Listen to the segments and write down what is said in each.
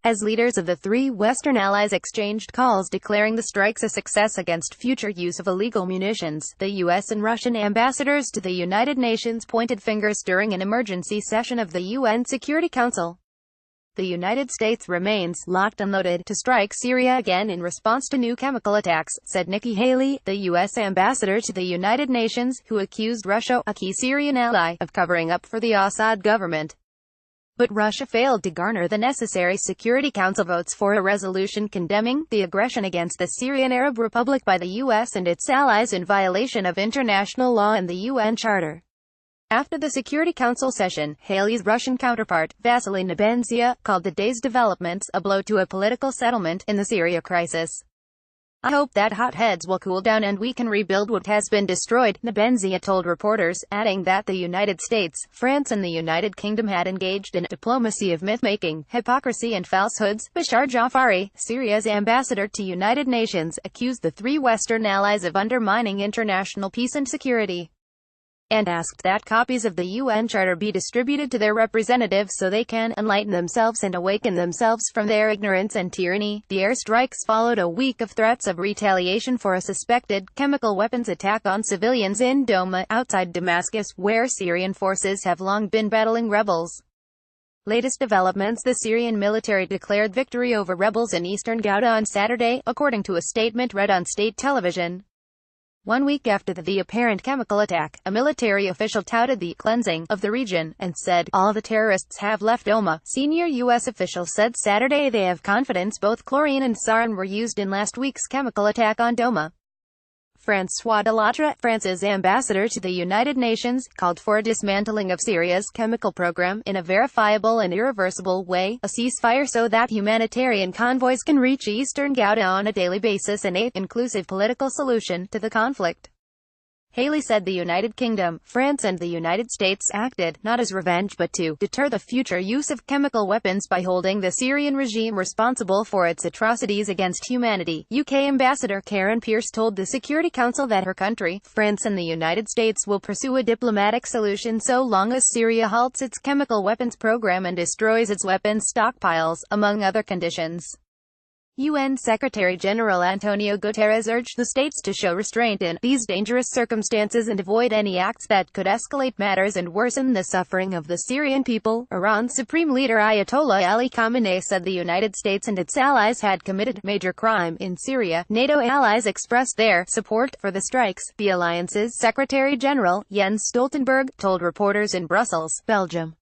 as leaders of the three Western allies exchanged calls declaring the strikes a success against future use of illegal munitions. The U.S. and Russian ambassadors to the United Nations pointed fingers during an emergency session of the UN Security Council. The United States remains locked and loaded to strike Syria again in response to new chemical attacks, said Nikki Haley, the U.S. ambassador to the United Nations, who accused Russia, a key Syrian ally, of covering up for the Assad government. But Russia failed to garner the necessary Security Council votes for a resolution condemning the aggression against the Syrian Arab Republic by the U.S. and its allies in violation of international law and the UN Charter. After the Security Council session, Haley's Russian counterpart, Vassily Nebenzia, called the day's developments a blow to a political settlement in the Syria crisis. "I hope that hot heads will cool down and we can rebuild what has been destroyed," Nebenzia told reporters, adding that the United States, France and the United Kingdom had engaged in diplomacy of myth-making, hypocrisy and falsehoods. Bashar Jafari, Syria's ambassador to United Nations, accused the three Western allies of undermining international peace and security, and asked that copies of the UN Charter be distributed to their representatives so they can enlighten themselves and awaken themselves from their ignorance and tyranny. The airstrikes followed a week of threats of retaliation for a suspected chemical weapons attack on civilians in Douma, outside Damascus, where Syrian forces have long been battling rebels. Latest developments: the Syrian military declared victory over rebels in eastern Ghouta on Saturday, according to a statement read on state television. 1 week after the apparent chemical attack, a military official touted the cleansing of the region, and said, "All the terrorists have left Douma." Senior U.S. officials said Saturday they have confidence both chlorine and sarin were used in last week's chemical attack on Douma. François Delattre, France's ambassador to the United Nations, called for a dismantling of Syria's chemical program in a verifiable and irreversible way, a ceasefire so that humanitarian convoys can reach eastern Ghouta on a daily basis, and an inclusive political solution to the conflict. Haley said the United Kingdom, France and the United States acted, not as revenge but to deter the future use of chemical weapons by holding the Syrian regime responsible for its atrocities against humanity. UK Ambassador Karen Pierce told the Security Council that her country, France and the United States will pursue a diplomatic solution so long as Syria halts its chemical weapons program and destroys its weapons stockpiles, among other conditions. UN Secretary-General Antonio Guterres urged the states to show restraint in these dangerous circumstances and avoid any acts that could escalate matters and worsen the suffering of the Syrian people. Iran's Supreme Leader Ayatollah Ali Khamenei said the United States and its allies had committed major crime in Syria. NATO allies expressed their support for the strikes. The alliance's Secretary-General, Jens Stoltenberg, told reporters in Brussels, Belgium.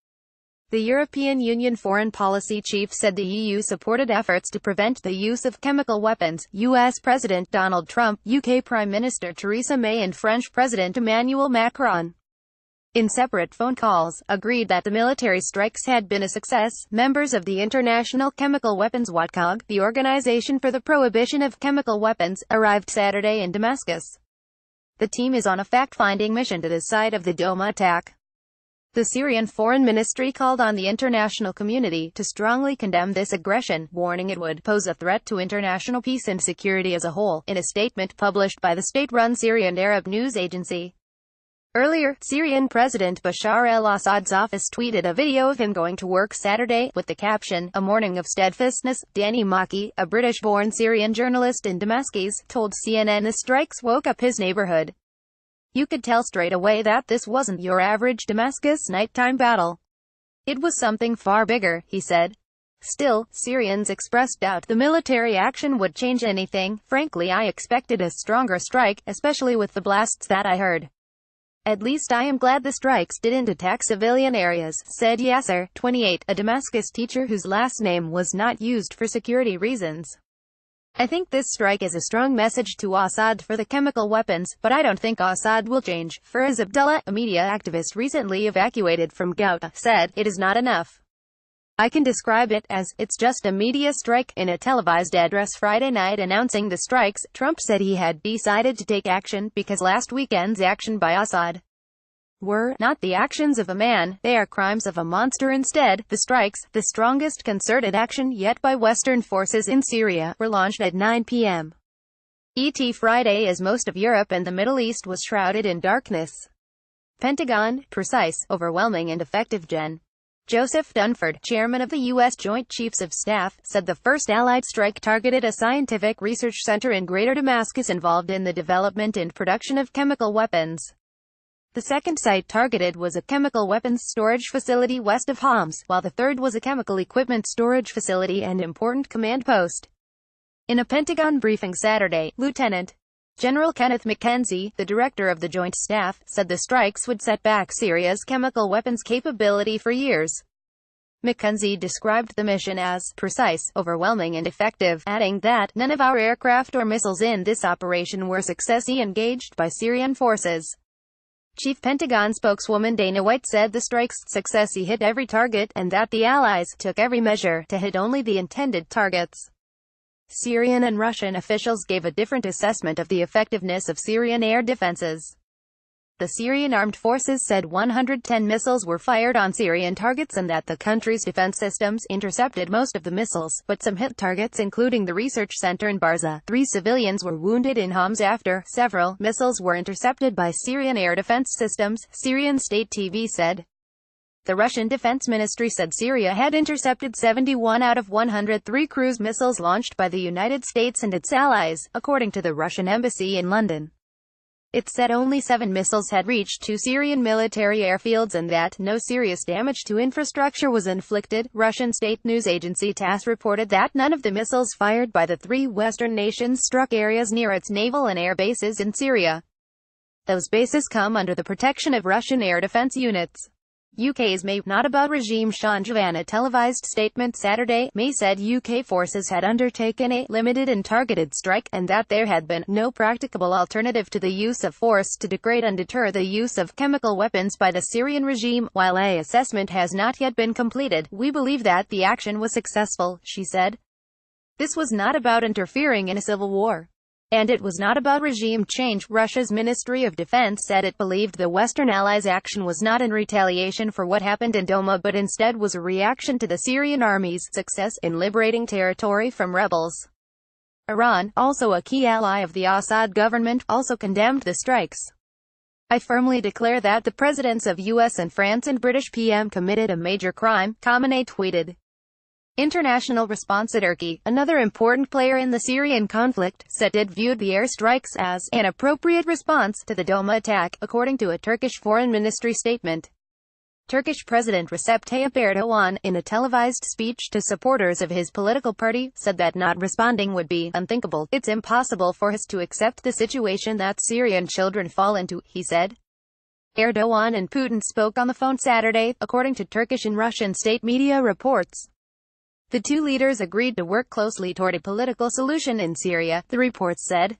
The European Union foreign policy chief said the EU supported efforts to prevent the use of chemical weapons. US President Donald Trump, UK Prime Minister Theresa May and French President Emmanuel Macron, in separate phone calls, agreed that the military strikes had been a success. Members of the International Chemical Weapons Watchdog, the Organization for the Prohibition of Chemical Weapons, arrived Saturday in Damascus. The team is on a fact-finding mission to the site of the Douma attack. The Syrian Foreign Ministry called on the international community to strongly condemn this aggression, warning it would pose a threat to international peace and security as a whole, in a statement published by the state-run Syrian Arab news agency. Earlier, Syrian President Bashar al-Assad's office tweeted a video of him going to work Saturday, with the caption, "A morning of steadfastness." Danny Maki, a British-born Syrian journalist in Damascus, told CNN the strikes woke up his neighborhood. "You could tell straight away that this wasn't your average Damascus nighttime battle. It was something far bigger," he said. Still, Syrians expressed doubt the military action would change anything. "Frankly, I expected a stronger strike, especially with the blasts that I heard. At least I am glad the strikes didn't attack civilian areas," said Yasser, 28, a Damascus teacher whose last name was not used for security reasons. "I think this strike is a strong message to Assad for the chemical weapons, but I don't think Assad will change." Firaz Abdullah, a media activist recently evacuated from Ghouta, said, "It is not enough. I can describe it as, it's just a media strike." In a televised address Friday night announcing the strikes, Trump said he had decided to take action because last weekend's action by Assad were not the actions of a man, they are crimes of a monster. Instead, the strikes, the strongest concerted action yet by Western forces in Syria, were launched at 9 p.m. ET Friday as most of Europe and the Middle East was shrouded in darkness. Pentagon, precise, overwhelming and effective. Gen. Joseph Dunford, chairman of the U.S. Joint Chiefs of Staff, said the first Allied strike targeted a scientific research center in Greater Damascus involved in the development and production of chemical weapons. The second site targeted was a chemical weapons storage facility west of Homs, while the third was a chemical equipment storage facility and important command post. In a Pentagon briefing Saturday, Lieutenant General Kenneth McKenzie, the director of the Joint Staff, said the strikes would set back Syria's chemical weapons capability for years. McKenzie described the mission as precise, overwhelming and effective, adding that none of our aircraft or missiles in this operation were successfully engaged by Syrian forces. Chief Pentagon spokeswoman Dana White said the strike's success hit every target, and that the Allies took every measure to hit only the intended targets. Syrian and Russian officials gave a different assessment of the effectiveness of Syrian air defenses. The Syrian armed forces said 110 missiles were fired on Syrian targets and that the country's defense systems intercepted most of the missiles, but some hit targets including the research center in Barza. 3 civilians were wounded in Homs after several missiles were intercepted by Syrian air defense systems, Syrian state TV said. The Russian Defense Ministry said Syria had intercepted 71 out of 103 cruise missiles launched by the United States and its allies, according to the Russian embassy in London. It said only 7 missiles had reached 2 Syrian military airfields and that no serious damage to infrastructure was inflicted. Russian state news agency TASS reported that none of the missiles fired by the 3 Western nations struck areas near its naval and air bases in Syria. Those bases come under the protection of Russian air defense units. UK's May Not About Regime Sean Giovanna televised statement Saturday, May said UK forces had undertaken a limited and targeted strike, and that there had been no practicable alternative to the use of force to degrade and deter the use of chemical weapons by the Syrian regime. While an assessment has not yet been completed, we believe that the action was successful, she said. This was not about interfering in a civil war. And it was not about regime change. Russia's Ministry of Defense said it believed the Western Allies' action was not in retaliation for what happened in Douma but instead was a reaction to the Syrian army's success in liberating territory from rebels. Iran, also a key ally of the Assad government, also condemned the strikes. I firmly declare that the presidents of US and France and British PM committed a major crime, Khamenei tweeted. International response. Turkey, another important player in the Syrian conflict, said it viewed the airstrikes as an appropriate response to the Douma attack, according to a Turkish foreign ministry statement. Turkish President Recep Tayyip Erdogan, in a televised speech to supporters of his political party, said that not responding would be unthinkable. It's impossible for us to accept the situation that Syrian children fall into, he said. Erdogan and Putin spoke on the phone Saturday, according to Turkish and Russian state media reports. The 2 leaders agreed to work closely toward a political solution in Syria, the reports said.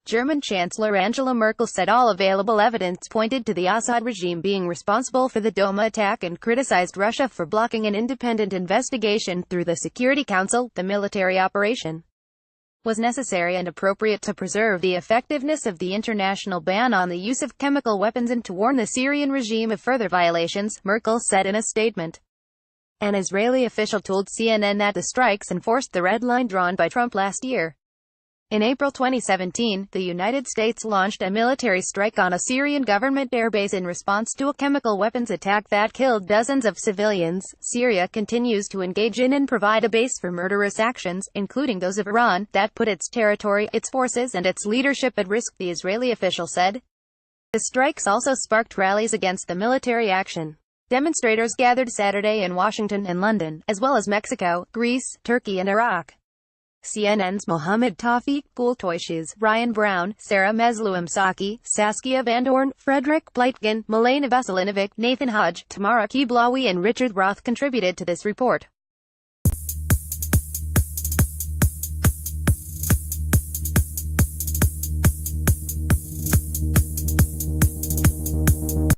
German Chancellor Angela Merkel said all available evidence pointed to the Assad regime being responsible for the Douma attack and criticized Russia for blocking an independent investigation through the Security Council. The military operation was necessary and appropriate to preserve the effectiveness of the international ban on the use of chemical weapons and to warn the Syrian regime of further violations, Merkel said in a statement. An Israeli official told CNN that the strikes enforced the red line drawn by Trump last year. In April 2017, the United States launched a military strike on a Syrian government airbase in response to a chemical weapons attack that killed dozens of civilians. Syria continues to engage in and provide a base for murderous actions, including those of Iran, that put its territory, its forces and its leadership at risk, the Israeli official said. The strikes also sparked rallies against the military action. Demonstrators gathered Saturday in Washington and London, as well as Mexico, Greece, Turkey and Iraq. CNN's Mohammed Tawfiq Gultoishes, Ryan Brown, Sarah Mesloum-Saki, Saskia Van Dorn, Frederick Pleitgen, Milena Veselinovic, Nathan Hodge, Tamara Kiblawi and Richard Roth contributed to this report.